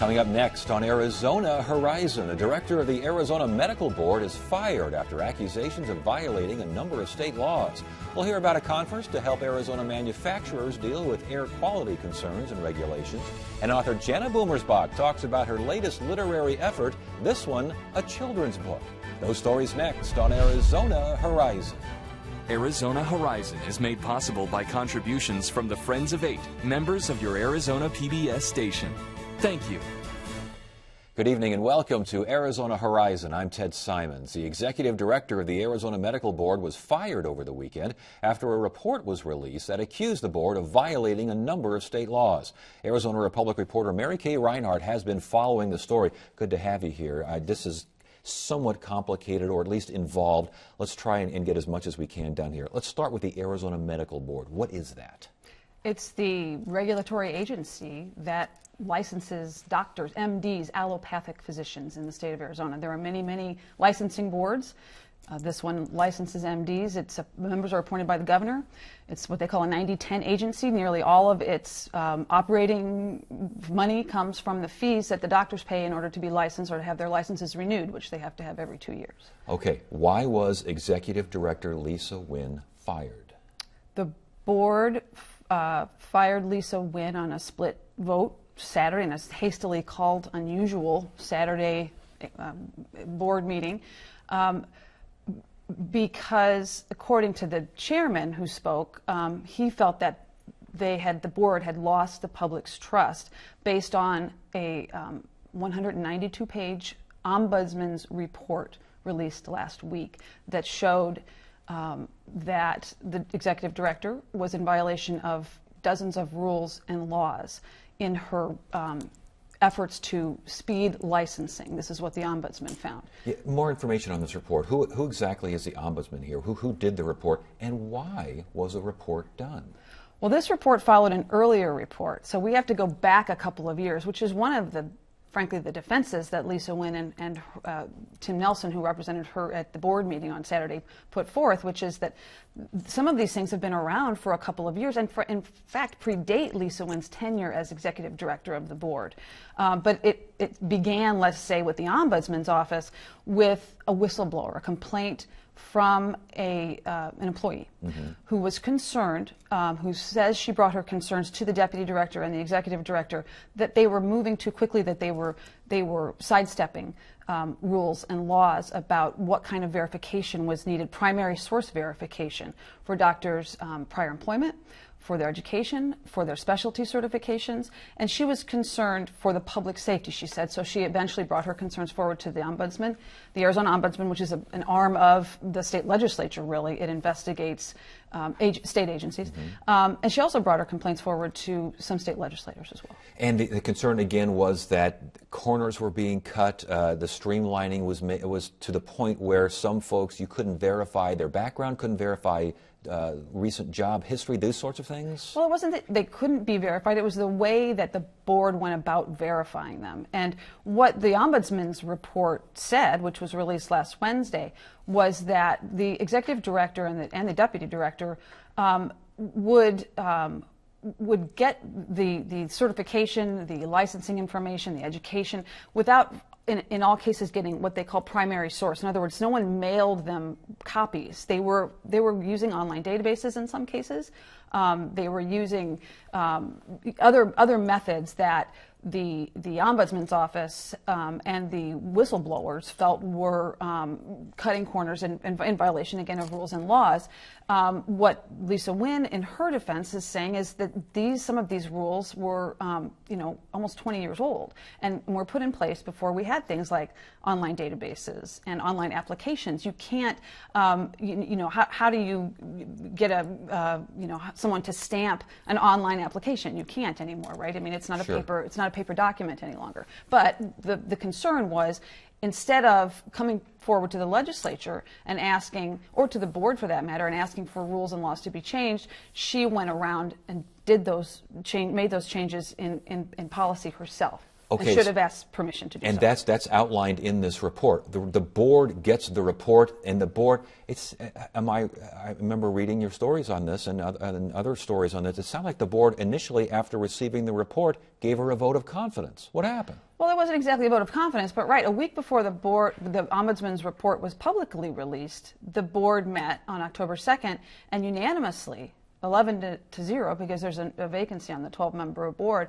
Coming up next on Arizona Horizon, the director of the Arizona Medical Board is fired after accusations of violating a number of state laws. We'll hear about a conference to help Arizona manufacturers deal with air quality concerns and regulations. And author Jana Boomersbach talks about her latest literary effort, this one a children's book. Those stories next on Arizona Horizon. Arizona Horizon is made possible by contributions from the Friends of Eight, members of your Arizona PBS station. Thank you. Good evening and welcome to Arizona Horizon. I'm Ted Simons. The executive director of the Arizona Medical Board was fired over the weekend after a report was released that accused the board of violating a number of state laws. Arizona Republic reporter Mary Kay Reinhardt has been following the story. Good to have you here. This is somewhat complicated, or at least involved. Let's try and get as much as we can done here. Let's start with the Arizona Medical Board. What is that? It's the regulatory agency that licenses doctors, MDs, allopathic physicians in the state of Arizona. There are many, many licensing boards. This one licenses MDs. Members are appointed by the governor. It's what they call a 90-10 agency. Nearly all of its operating money comes from the fees that the doctors pay in order to be licensed or to have their licenses renewed, which they have to have every 2 years. Okay, why was Executive Director Lisa Wynn fired? The board fired Lisa Wynn on a split vote Saturday, in a hastily called unusual Saturday board meeting, because according to the chairman who spoke, he felt that the board had lost the public's trust based on a 192-page ombudsman's report released last week that showed that the executive director was in violation of dozens of rules and laws in her efforts to speed licensing. This is what the ombudsman found. Yeah, more information on this report. Who exactly is the ombudsman here? Who did the report, and why was a report done? Well, this report followed an earlier report, so we have to go back a couple of years, which is one of the, frankly, the defenses that Lisa Wynn and Tim Nelson, who represented her at the board meeting on Saturday, put forth, which is that some of these things have been around for a couple of years and in fact predate Lisa Wynn's tenure as executive director of the board. But it began, let's say, with the ombudsman's office with a whistleblower, a complaint from an employee who was concerned, who says she brought her concerns to the deputy director and the executive director, that they were moving too quickly, that they were sidestepping rules and laws about what kind of verification was needed, primary source verification for doctors' prior employment, for their education, for their specialty certifications, and she was concerned for the public safety, she said, so she eventually brought her concerns forward to the ombudsman, the Arizona Ombudsman, which is an arm of the state legislature, really. It investigates state agencies. And she also brought her complaints forward to some state legislators as well. And the concern, again, was that corners were being cut, the streamlining was to the point where some folks, you couldn't verify their background, couldn't verify recent job history, those sorts of things? Well, it wasn't that they couldn't be verified. It was the way that the board went about verifying them. And what the ombudsman's report said, which was released last Wednesday, was that the executive director and the deputy director would get the certification, the licensing information, the education, without in all cases getting what they call primary source. In other words, no one mailed them copies. They were using online databases in some cases. They were using other methods that the ombudsman's office and the whistleblowers felt were cutting corners in violation, again, of rules and laws. What Lisa Wynn, in her defense, is saying is that some of these rules were, almost 20 years old and were put in place before we had things like online databases and online applications. You can't, how do you get someone to stamp an online application? You can't anymore, right? I mean, it's not a paper document any longer. But the concern was, instead of coming forward to the legislature and asking, or to the board for that matter, and asking for rules and laws to be changed, she went around and made those changes in policy herself. and should have asked permission to do and so. that's outlined in this report. The board gets the report, and the board. I remember reading your stories on this and other stories on this. It sounded like the board initially, after receiving the report, gave her a vote of confidence. What happened? Well, it wasn't exactly a vote of confidence, but a week before the Ombudsman's report was publicly released, the board met on October 2nd and unanimously, 11 to 0, because there's a vacancy on the 12-member board,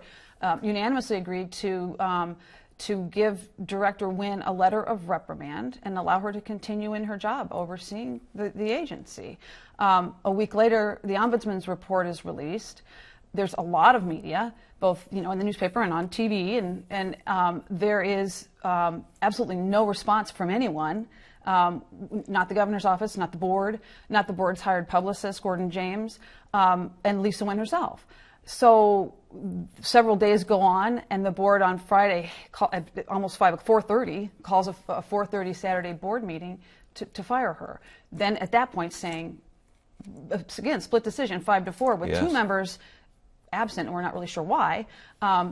unanimously agreed to give Director Wynne a letter of reprimand and allow her to continue in her job overseeing the agency. A week later, the Ombudsman's report is released. There's a lot of media, both in the newspaper and on TV, and there is absolutely no response from anyone. Not the governor's office, not the board, not the board's hired publicist, Gordon James, and Lisa Wynne herself. So several days go on, and the board on Friday, at almost 4:30, calls a 4:30 Saturday board meeting to fire her. Then at that point saying, again, split decision, 5-4, with two members absent, and we're not really sure why,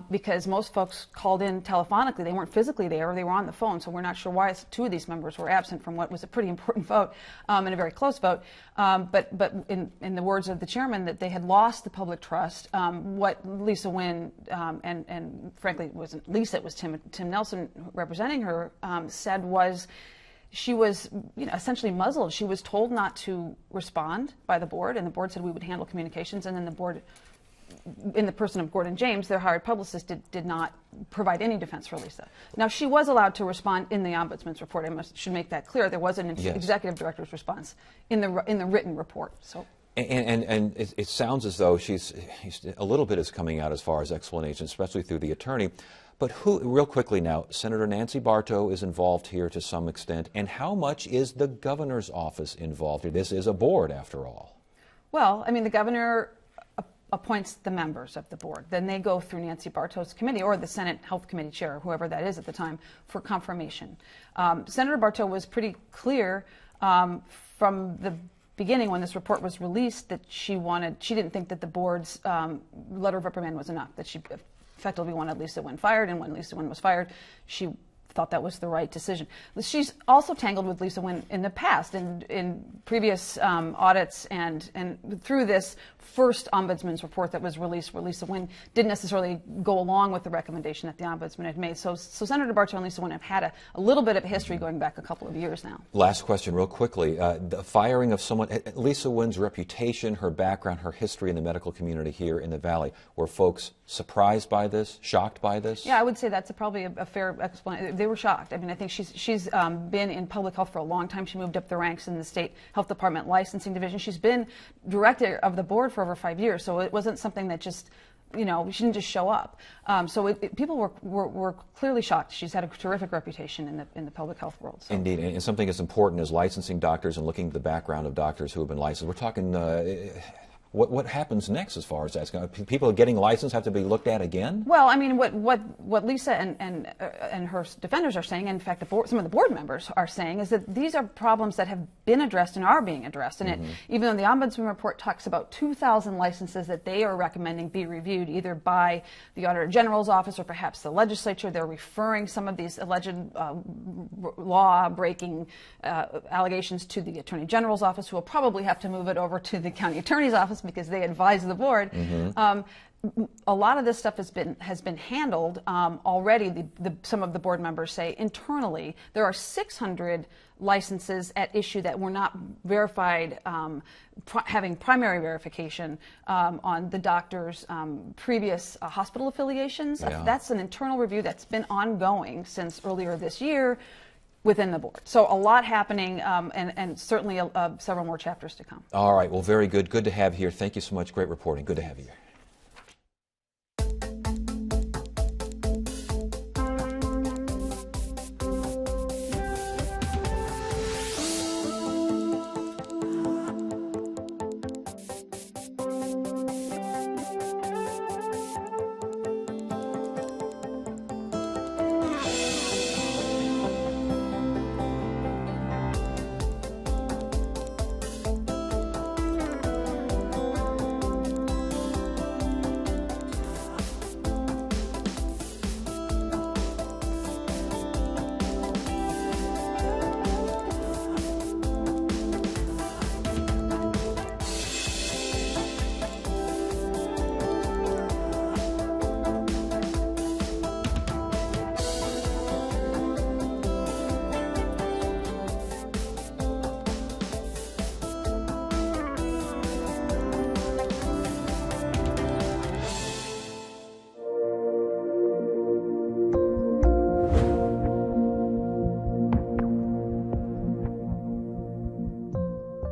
because most folks called in telephonically. They weren't physically there, or they were on the phone, so we're not sure why two of these members were absent from what was a pretty important vote and a very close vote. But in the words of the chairman, that they had lost the public trust. What Lisa Wynne and frankly it wasn't Lisa, it was Tim Nelson representing her, said was she was essentially muzzled. She was told not to respond by the board, and the board said we would handle communications, and then the board, in the person of Gordon James, their hired publicist, did not provide any defense for Lisa. Now, she was allowed to respond in the Ombudsman's report. Should make that clear. There was an executive director's response in the written report. So. And it sounds as though she's a little bit is coming out as far as explanation, especially through the attorney. But real quickly now, Senator Nancy Bartow is involved here to some extent, and how much is the governor's office involved here? This is a board, after all. Well, I mean, the governor appoints the members of the board. Then they go through Nancy Bartow's committee, or the Senate Health Committee chair, whoever that is at the time, for confirmation. Senator Bartow was pretty clear from the beginning, when this report was released, that she didn't think that the board's letter of reprimand was enough, that she effectively wanted Lisa Wynne fired, and when Lisa Wynne was fired, she thought that was the right decision. She's also tangled with Lisa Wynne in the past, in previous audits, and through this first Ombudsman's report that was released, where Lisa Wynne didn't necessarily go along with the recommendation that the Ombudsman had made. So Senator Bartow and Lisa Wynne have had a little bit of history going back a couple of years now. Last question, real quickly. The firing of someone, Lisa Wynne's reputation, her background, her history in the medical community here in the Valley, were folks surprised by this, shocked by this? Yeah, I would say that's probably a fair explanation. They were shocked. I mean, I think she's been in public health for a long time. She moved up the ranks in the state health department licensing division. She's been director of the board for over 5 years, so it wasn't something that just, she didn't just show up. So people were clearly shocked. She's had a terrific reputation in the public health world. So. Indeed, and something as important as licensing doctors and looking at the background of doctors who have been licensed. We're talking. What happens next as far as that's going? People getting licensed have to be looked at again? Well, I mean, what Lisa and her defenders are saying, and in fact, some of the board members are saying, is that these are problems that have been addressed and are being addressed. And even though the Ombudsman report talks about 2,000 licenses that they are recommending be reviewed either by the Auditor General's office or perhaps the legislature, they're referring some of these alleged law-breaking allegations to the Attorney General's office, who will probably have to move it over to the County Attorney's office because they advise the board. A lot of this stuff has been handled already. Some of the board members say internally there are 600 licenses at issue that were not verified, having primary verification on the doctor's previous hospital affiliations. Yeah. That's an internal review that's been ongoing since earlier this year within the board. So a lot happening, and certainly several more chapters to come. All right. Well, very good. Good to have you here. Thank you so much. Great reporting. Good to have you here.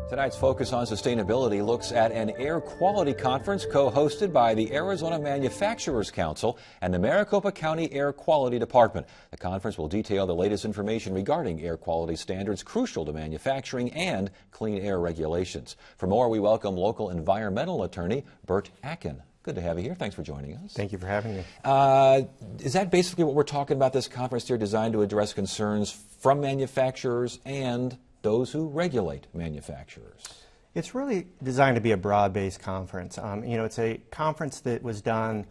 Tonight's Focus on Sustainability looks at an air quality conference co-hosted by the Arizona Manufacturers Council and the Maricopa County Air Quality Department. The conference will detail the latest information regarding air quality standards crucial to manufacturing and clean air regulations. For more, we welcome local environmental attorney Bert Akin. Good to have you here. Thanks for joining us. Thank you for having me. Is that basically what we're talking about, this conference here, designed to address concerns from manufacturers and those who regulate manufacturers? It's really designed to be a broad-based conference. It's a conference that was done,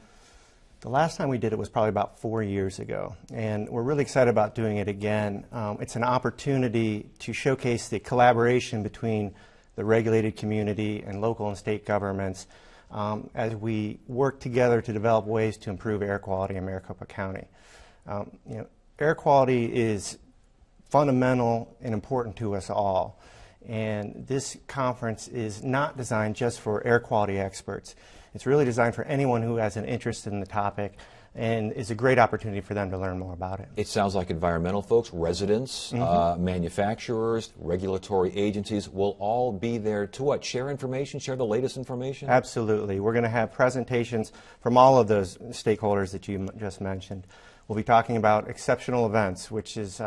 the last time we did it was probably about 4 years ago, and we're really excited about doing it again. It's an opportunity to showcase the collaboration between the regulated community and local and state governments as we work together to develop ways to improve air quality in Maricopa County. Air quality is fundamental and important to us all. And this conference is not designed just for air quality experts. It's really designed for anyone who has an interest in the topic, and is a great opportunity for them to learn more about it. It sounds like environmental folks, residents, manufacturers, regulatory agencies will all be there to what? Share information, share the latest information? Absolutely. We're going to have presentations from all of those stakeholders that you just mentioned. We'll be talking about exceptional events, which is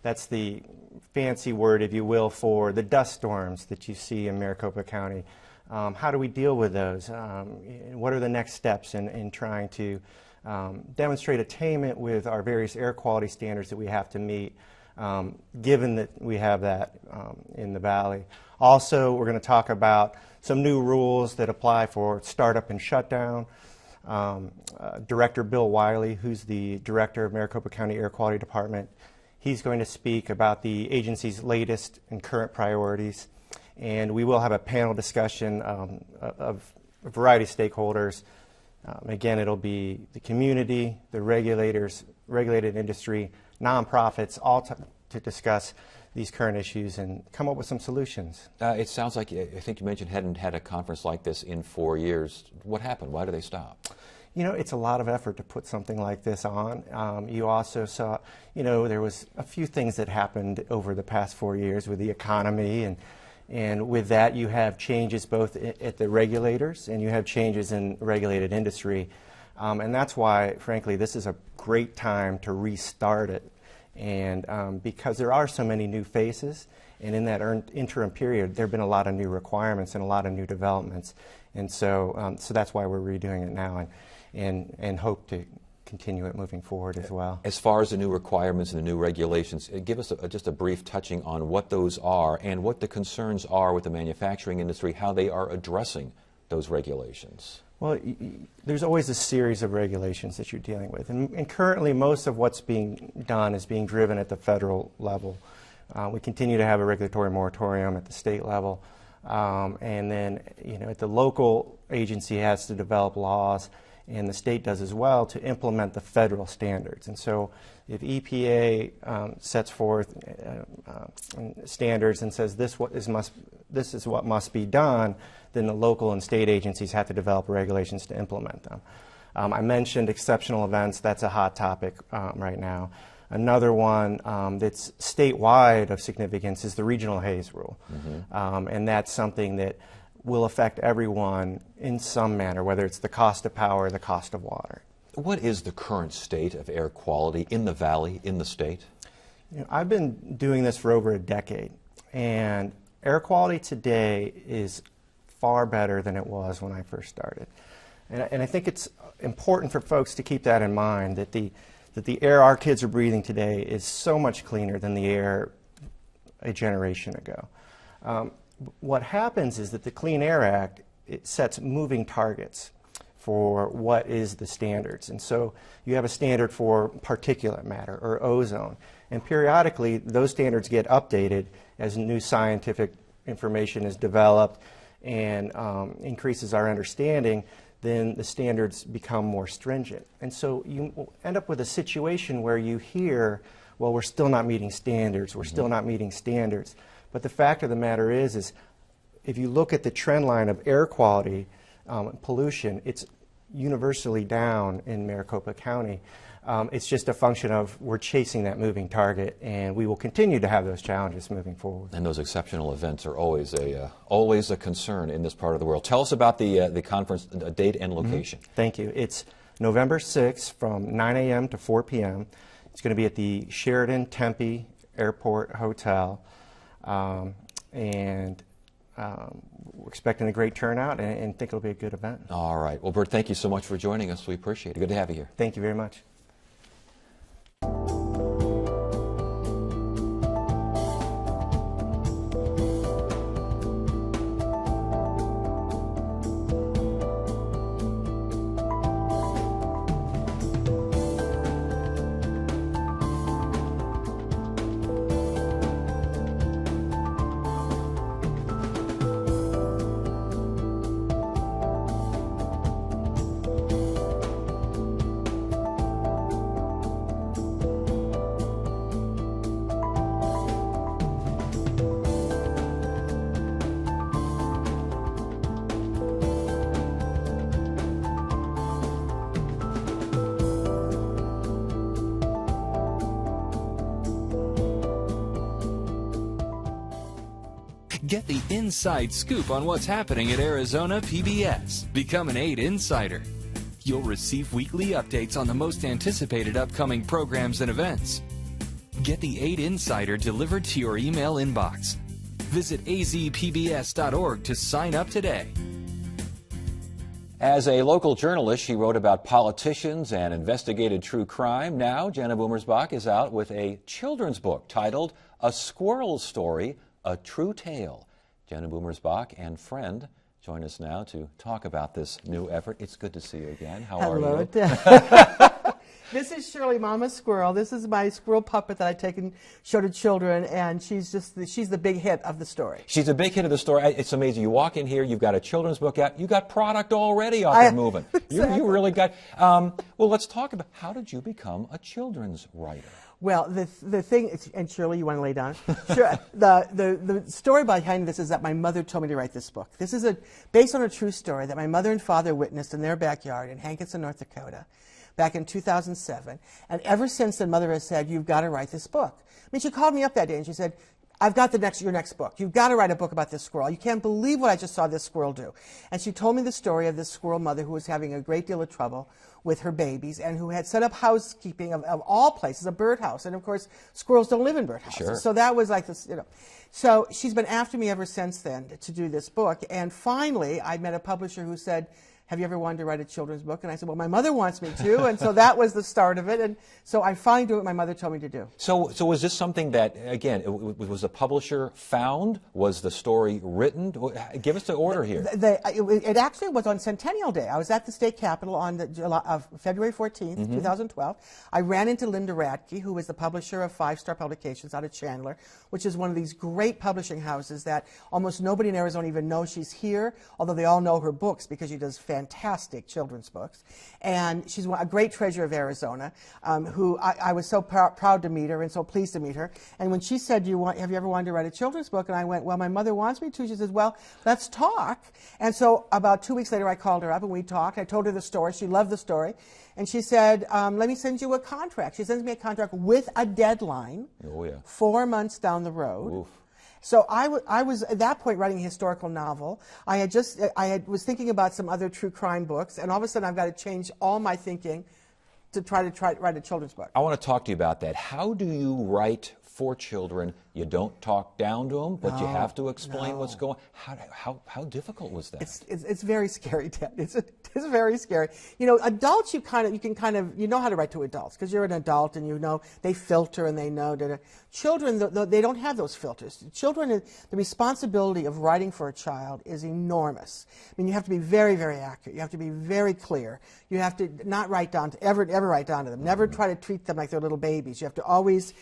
that's the fancy word, if you will, for the dust storms that you see in Maricopa County. How do we deal with those? What are the next steps in trying to demonstrate attainment with our various air quality standards that we have to meet, given that we have that in the Valley? Also, we're going to talk about some new rules that apply for startup and shutdown. Director Bill Wiley, who's the director of Maricopa County Air Quality Department, he's going to speak about the agency's latest and current priorities, and we will have a panel discussion of a variety of stakeholders. Again, it'll be the community, the regulators, regulated industry, nonprofits, all to discuss these current issues and come up with some solutions. It sounds like, I think you mentioned, hadn't had a conference like this in 4 years. What happened? Why did they stop? It's a lot of effort to put something like this on. You also saw, there was a few things that happened over the past 4 years with the economy, and with that you have changes both at the regulators and you have changes in regulated industry. And that's why, frankly, this is a great time to restart it. And because there are so many new faces, and in that interim period, there have been a lot of new requirements and a lot of new developments. And so that's why we're redoing it now, and hope to continue it moving forward as well. As far as the new requirements and the new regulations, give us just a brief touching on what those are and what the concerns are with the manufacturing industry, how they are addressing those regulations. Well, there's always a series of regulations that you're dealing with, and currently most of what's being done is being driven at the federal level. We continue to have a regulatory moratorium at the state level, and then at the local agency has to develop laws, and the state does as well, to implement the federal standards. And so if EPA sets forth standards and says this is what must be done, then the local and state agencies have to develop regulations to implement them. I mentioned exceptional events. That's a hot topic right now. Another one that's statewide of significance is the regional haze rule. And that's something that will affect everyone in some manner, whether it's the cost of power or the cost of water. What is the current state of air quality in the Valley, in the state? I've been doing this for over a decade, and air quality today is far better than it was when I first started. And I think it's important for folks to keep that in mind, that the air our kids are breathing today is so much cleaner than the air a generation ago. What happens is that the Clean Air Act, it sets moving targets for what is the standards. And so you have a standard for particulate matter or ozone. And periodically, those standards get updated as new scientific information is developed and increases our understanding. Then the standards become more stringent. And so you end up with a situation where you hear, well, we're still not meeting standards, we're still not meeting standards. But the fact of the matter is if you look at the trend line of air quality pollution, it's universally down in Maricopa County. It's just a function of we're chasing that moving target, and we will continue to have those challenges moving forward. And those exceptional events are always a concern in this part of the world. Tell us about the conference date and location. Thank you. It's November 6th from 9 a.m. to 4 p.m. It's going to be at the Sheraton Tempe Airport Hotel, and we're expecting a great turnout and think it'll be a good event. All right. Well, Bert, thank you so much for joining us. We appreciate it. Good to have you here. Thank you very much. Get the inside scoop on what's happening at Arizona PBS. Become an 8 Insider. You'll receive weekly updates on the most anticipated upcoming programs and events. Get the 8 Insider delivered to your email inbox. Visit azpbs.org to sign up today. As a local journalist, she wrote about politicians and investigated true crime. Now, Jenna Boomersbach is out with a children's book titled A Squirrel's Story, A True Tale. Jenna Boomersbach and friend join us now to talk about this new effort. It's good to see you again. How are you? This is Shirley, Mama Squirrel. This is my squirrel puppet that I take and show to children, and she's the big hit of the story. She's a big hit of the story. It's amazing. You walk in here, you've got a children's book out, you got product already off and moving. Exactly. You really got. Well, let's talk about how did you become a children's writer? Well, the thing, and Shirley, you want to lay down? Sure. The story behind this is that my mother told me to write this book. This is based on a true story that my mother and father witnessed in their backyard in Hankinson, North Dakota, back in 2007. And ever since then, Mother has said, you've got to write this book. I mean, she called me up that day and she said, I've got your next book. You've got to write a book about this squirrel. You can't believe what I just saw this squirrel do. And she told me the story of this squirrel mother who was having a great deal of trouble with her babies and who had set up housekeeping of all places, a birdhouse. And of course, squirrels don't live in birdhouses. Sure. So that was like this, So she's been after me ever since then to do this book. And finally, I met a publisher who said, have you ever wanted to write a children's book? And I said, well, my mother wants me to. And so that was the start of it. And so I finally do what my mother told me to do. So was this something that, again, was the publisher found? Was the story written? Give us the order here. It actually was on Centennial Day. I was at the state capitol on February 14th, 2012. I ran into Linda Radke, who is the publisher of Five Star Publications out of Chandler, which is one of these great publishing houses that almost nobody in Arizona even knows she's here, although they all know her books because she does fantastic children's books. And she's a great treasure of Arizona, who I was so proud to meet her and so pleased to meet her. And when she said, have you ever wanted to write a children's book? And I went, well, my mother wants me to. She says, well, let's talk. And so about 2 weeks later, I called her up and we talked. I told her the story. She loved the story. And she said, let me send you a contract. She sends me a contract with a deadline, 4 months down the road. Oof. So I was at that point writing a historical novel. I was thinking about some other true crime books, and all of a sudden I've got to change all my thinking to try to write a children's book. I want to talk to you about that. How do you write for children? You don't talk down to them, but you have to explain what's going on. How difficult was that? It's very scary, Ted. It's very scary. Adults, you know how to write to adults because you're an adult and you know they filter and they know. Children, they don't have those filters. Children, the responsibility of writing for a child is enormous. I mean, you have to be very, very accurate. You have to be very clear. You have to not ever write down to them. Never try to treat them like they're little babies. You have to always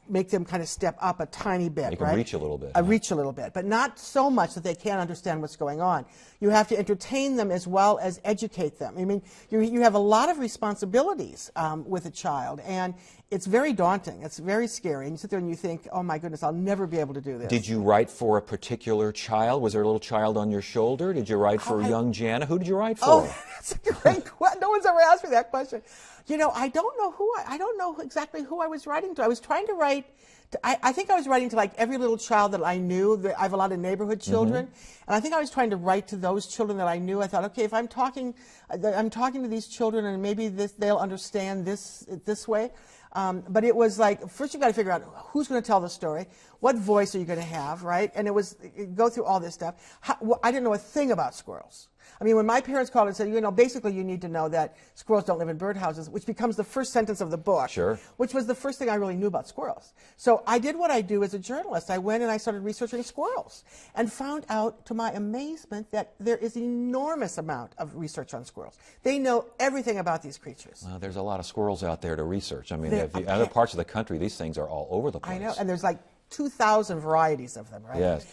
make them kind of step up a tiny bit, You can right? reach a little bit. Reach a little bit, but not so much that they can't understand what's going on. You have to entertain them as well as educate them. I mean, you have a lot of responsibilities with a child, and it's very daunting. It's very scary. And you sit there and you think, oh my goodness, I'll never be able to do this. Did you write for a particular child? Was there a little child on your shoulder? Did you write for young Jana? Who did you write for? Oh, that's a great question. No one's ever asked me that question. You know, I don't know I don't know exactly who I was writing to. I was trying to write. I think I was writing to like every little child that I knew. I have a lot of neighborhood children, and I think I was trying to write to those children that I knew. I thought, okay, if I'm talking to these children, and maybe they'll understand this way. But it was like, first you've got to figure out who's going to tell the story, what voice are you going to have, right? And go through all this stuff. I didn't know a thing about squirrels. I mean, when my parents called and said, you know, basically you need to know that squirrels don't live in birdhouses, which becomes the first sentence of the book, Sure. which was the first thing I really knew about squirrels. So I did what I do as a journalist. I went and I started researching squirrels and found out, to my amazement, that there is an enormous amount of research on squirrels. They know everything about these creatures. Well, there's a lot of squirrels out there to research. I mean, in other parts of the country, these things are all over the place. I know, and there's like 2,000 varieties of them, right? Yes.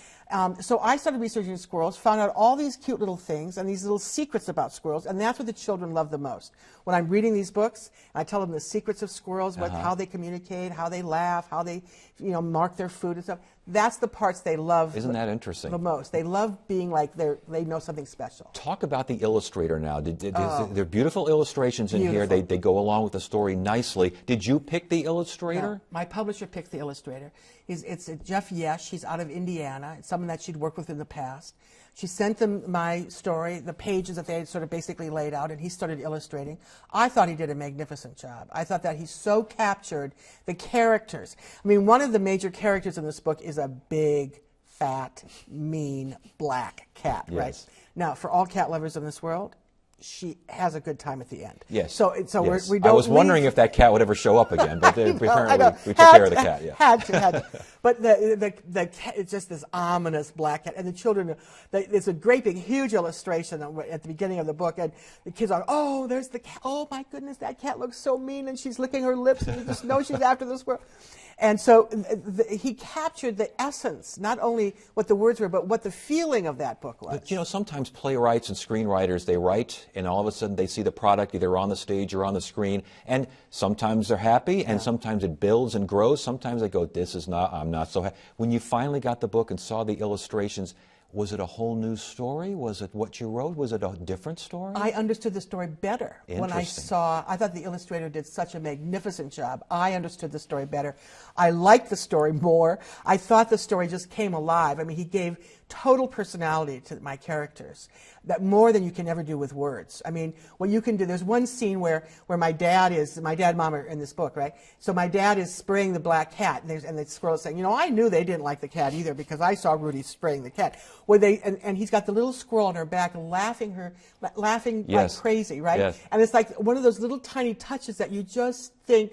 So I started researching squirrels, found out all these cute little things and these little secrets about squirrels, and that's what the children love the most. When I'm reading these books, I tell them the secrets of squirrels, how they communicate, how they laugh, how they, mark their food and stuff. That's the parts they love. Isn't that interesting? The most. They love being like they know something special. Talk about the illustrator now. There are beautiful illustrations in here. Beautiful. They go along with the story nicely. Did you pick the illustrator? No, my publisher picked the illustrator. It's Jeff Yesh. He's out of Indiana. It's someone that she'd worked with in the past. She sent them my story, the pages that they had sort of basically laid out, and he started illustrating. I thought he did a magnificent job. I thought that he so captured the characters. I mean, one of the major characters in this book is a big, fat, mean, black cat, Yes. right? Now, for all cat lovers in this world, she has a the time at the end. Yes. So Yes. we don't. I was wondering if that cat would ever show up again, but apparently we took Had care of the to- cat. Yeah. Had to. But the cat, it's just this ominous black cat, and the children. There's a great big huge illustration at the beginning of the book, and the kids are, oh, there's the cat. Oh my goodness, that cat looks so mean, and she's licking her lips, and you just know she's after the squirrel. And so he captured the essence, not only what the words were, but what the feeling of that book was. But sometimes playwrights and screenwriters, they write, and all of a sudden they see the product either on the stage or on the screen, and sometimes they're happy, and sometimes it builds and grows. Sometimes they go, I'm not so happy. When you finally got the book and saw the illustrations, was it a whole new story? Was it what you wrote? Was it a different story? I understood the story better when I thought the illustrator did such a magnificent job. I understood the story better. I liked the story more. I thought the story just came alive. I mean, he gave total personality to my characters, that more than you can ever do with words. I mean, what you can do, there's one scene where my dad and mom are in this book, right? So my dad is spraying the black cat, and the squirrel is saying, I knew they didn't like the cat either because I saw Rudy spraying the cat. And he's got the little squirrel on her back laughing Yes. like crazy, right? Yes. And it's like one of those little tiny touches that you just think,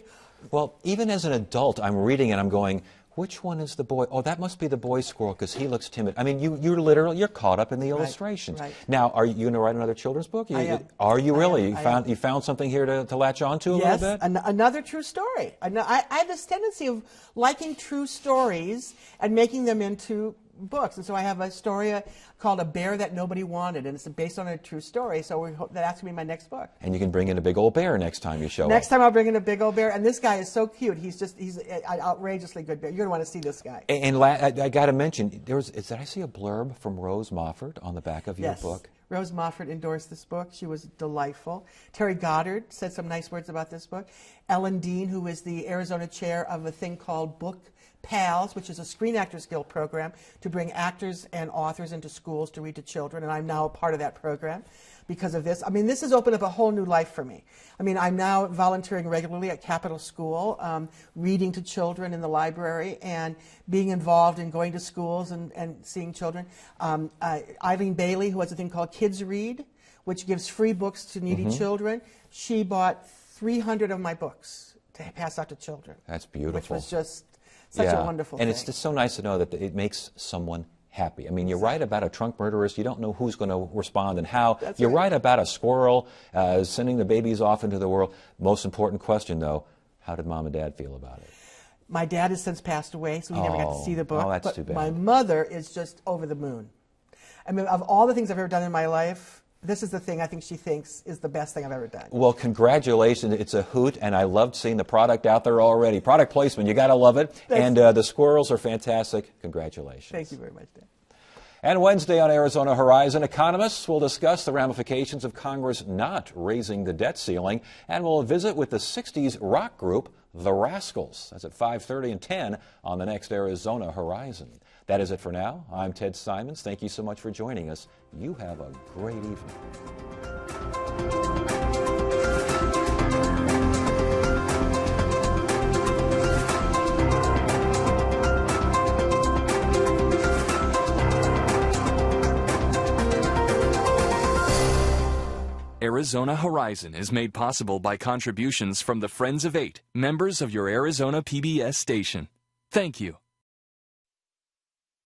Well, even as an adult, I'm reading and I'm going, which one is the boy? Oh, that must be the boy squirrel because he looks timid. I mean, you're caught up in the illustrations. right. Now, are you going to write another children's book? I am. Are you really? I am. You found something here to latch on to a yes, little bit? another true story. I have this tendency of liking true stories and making them into books. And so I have a story called A Bear That Nobody Wanted, and it's based on a true story. So we hope that's going to be my next book. And you can bring in a big old bear next time you show Next up. time I'll bring in a big old bear, and this guy is so cute. He's an outrageously good bear. You're going to want to see this guy. And I got to mention, did I see a blurb from Rose Moffat on the back of your Yes. book? Rose Moffat endorsed this book. She was delightful. Terry Goddard said some nice words about this book. Ellen Dean, who is the Arizona chair of a thing called Book PALS, which is a Screen Actors Guild program to bring actors and authors into schools to read to children, and I'm now a part of that program because of this. I mean, this has opened up a whole new life for me. I mean, I'm now volunteering regularly at Capital School, reading to children in the library and being involved in going to schools and seeing children. Eileen Bailey, who has a thing called Kids Read, which gives free books to needy children, she bought 300 of my books to pass out to children. That's beautiful. Which was just such a wonderful thing. And it's just so nice to know that it makes someone happy. I mean, you write about a trunk murderist, you don't know who's going to respond and how. You write about a squirrel sending the babies off into the world. Most important question, though, how did Mom and Dad feel about it? My dad has since passed away, so we never got to see the book. Oh, that's but too bad. My mother is just over the moon. I mean, of all the things I've ever done in my life, this is the thing I think she thinks is the best thing I've ever done. Well, congratulations. It's a hoot, and I loved seeing the product out there already. Product placement, you got to love it. And the squirrels are fantastic. Congratulations. Thank you very much, Dan. And Wednesday on Arizona Horizon, economists will discuss the ramifications of Congress not raising the debt ceiling, and will visit with the 60s rock group, The Rascals. That's at 5:30 and 10 on the next Arizona Horizon. That is it for now. I'm Ted Simons. Thank you so much for joining us. You have a great evening. Arizona Horizon is made possible by contributions from the Friends of 8, members of your Arizona PBS station. Thank you.